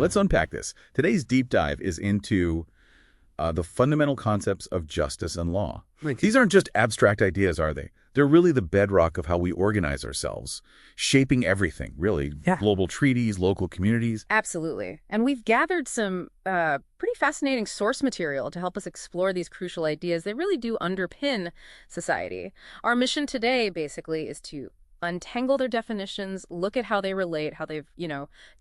let's unpack this. Today's deep dive is into the fundamental concepts of justice and law. Right. These aren't just abstract ideas, are they? They're really the bedrock of how we organize ourselves, shaping everything, really. Yeah. Global treaties, local communities. Absolutely. And we've gathered some pretty fascinating source material to help us explore these crucial ideas. They really do underpin society. Our mission today, basically, is to untangle their definitions, look at how they relate, how they've,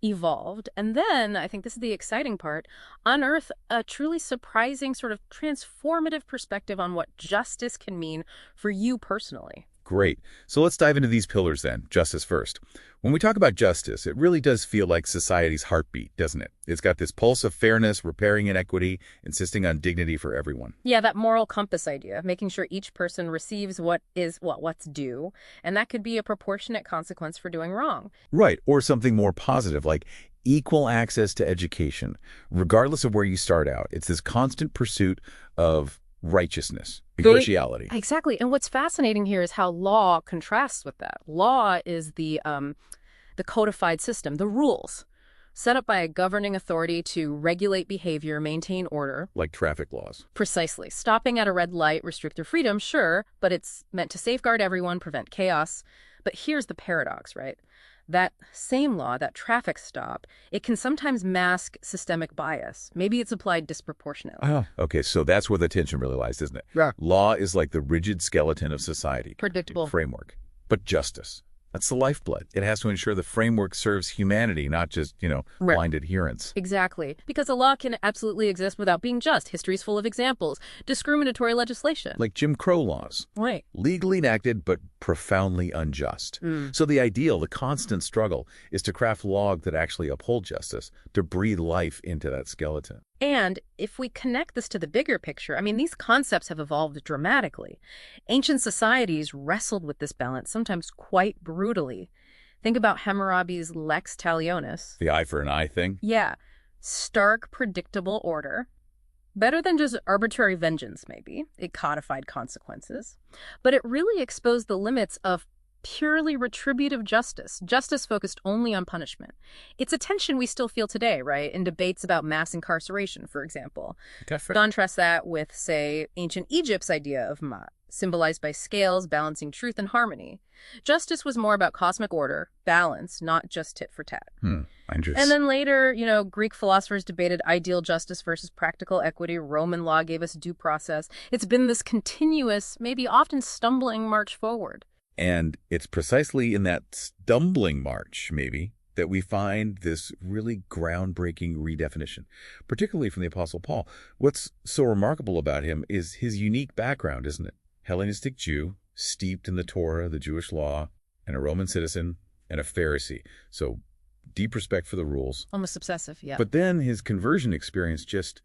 evolved. And then, I think this is the exciting part, unearth a truly surprising sort of transformative perspective on what justice can mean for you personally. Great. So let's dive into these pillars then. Justice first. When we talk about justice, it really does feel like society's heartbeat, doesn't it? It's got this pulse of fairness, repairing inequity, insisting on dignity for everyone. Yeah, that moral compass idea, making sure each person receives what's due, and that could be a proportionate consequence for doing wrong. Right. Or something more positive, like equal access to education, regardless of where you start out. It's this constant pursuit of righteousness, impartiality. Exactly. And what's fascinating here is how law contrasts with that. Law is the codified system, the rules set up by a governing authority to regulate behavior, maintain order. Like traffic laws. Precisely. Stopping at a red light, restrict their freedom, sure, but it's meant to safeguard everyone, prevent chaos. But here's the paradox, right? That same law, that traffic stop, it can sometimes mask systemic bias. Maybe it's applied disproportionately. Oh, okay, so that's where the tension really lies, isn't it? Yeah. Law is like the rigid skeleton of society. Predictable. Framework. But justice, that's the lifeblood. It has to ensure the framework serves humanity, not just, Right. blind adherence. Exactly. Because a law can absolutely exist without being just. History's full of examples. Discriminatory legislation. Like Jim Crow laws. Right. Legally enacted, but profoundly unjust. So the ideal, the constant struggle, is to craft law that actually uphold justice, to breathe life into that skeleton. And if we connect this to the bigger picture, these concepts have evolved dramatically. Ancient societies wrestled with this balance, sometimes quite brutally. Think about Hammurabi's lex talionis. The eye for an eye thing? Yeah. Stark, predictable order. Better than just arbitrary vengeance, maybe. It codified consequences. But it really exposed the limits of purely retributive justice focused only on punishment. It's a tension we still feel today, right? In debates about mass incarceration, for example. Contrast that with, say, ancient Egypt's idea of Ma'at, symbolized by scales balancing truth and harmony. Justice was more about cosmic order, balance, not just tit for tat. Interesting. And then later, Greek philosophers debated ideal justice versus practical equity. Roman law gave us due process. It's been this continuous, maybe often stumbling march forward. And it's precisely in that stumbling march, maybe, that we find this really groundbreaking redefinition, particularly from the Apostle Paul. What's so remarkable about him is his unique background, isn't it? Hellenistic Jew, steeped in the Torah, the Jewish law, and a Roman citizen, and a Pharisee. So deep respect for the rules. Almost obsessive, yeah. But then his conversion experience just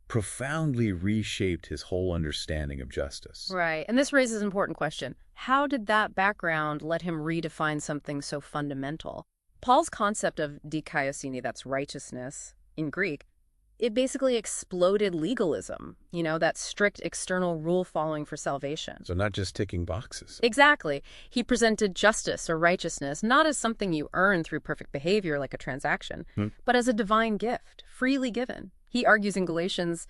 profoundly reshaped his whole understanding of justice. Right. And this raises an important question. How did that background let him redefine something so fundamental? Paul's concept of dikaiosune, that's righteousness in Greek, it basically exploded legalism, that strict external rule following for salvation. So not just ticking boxes. Exactly. He presented justice or righteousness not as something you earn through perfect behavior like a transaction, but as a divine gift, freely given. He argues in Galatians,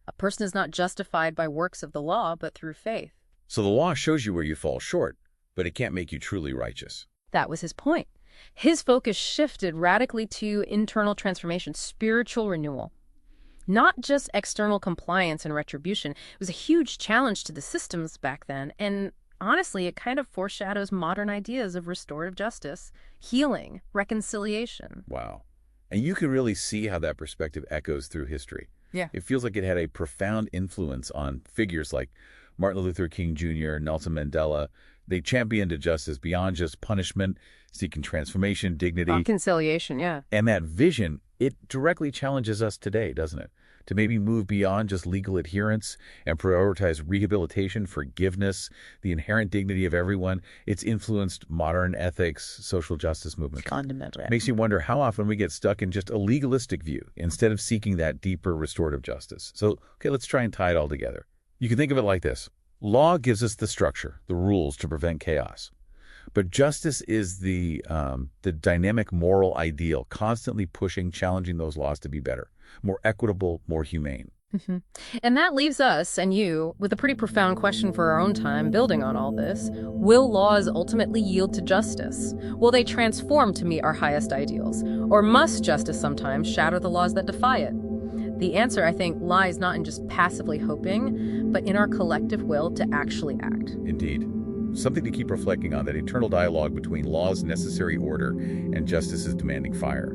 a person is not justified by works of the law, but through faith. So the law shows you where you fall short, but it can't make you truly righteous. That was his point. His focus shifted radically to internal transformation, spiritual renewal. Not just external compliance and retribution. It was a huge challenge to the systems back then, and honestly, it kind of foreshadows modern ideas of restorative justice, healing, reconciliation. Wow. And you can really see how that perspective echoes through history. Yeah. It feels like it had a profound influence on figures like Martin Luther King Jr., Nelson Mandela. They championed justice beyond just punishment, seeking transformation, dignity. Reconciliation, yeah. And that vision, it directly challenges us today, doesn't it? To maybe move beyond just legal adherence and prioritize rehabilitation, forgiveness, the inherent dignity of everyone. It's influenced modern ethics, social justice movements. Fundamentally. Makes you wonder how often we get stuck in just a legalistic view instead of seeking that deeper restorative justice. So, okay, let's try and tie it all together. You can think of it like this. Law gives us the structure, the rules to prevent chaos. But justice is the dynamic moral ideal, constantly pushing, challenging those laws to be better, more equitable, more humane. Hmm. And that leaves us and you with a pretty profound question for our own time, building on all this. Will laws ultimately yield to justice? Will they transform to meet our highest ideals? Or must justice sometimes shatter the laws that defy it? The answer, I think, lies not in just passively hoping, but in our collective will to actually act. Indeed. Something to keep reflecting on, that eternal dialogue between law's necessary order and justice's demanding fire.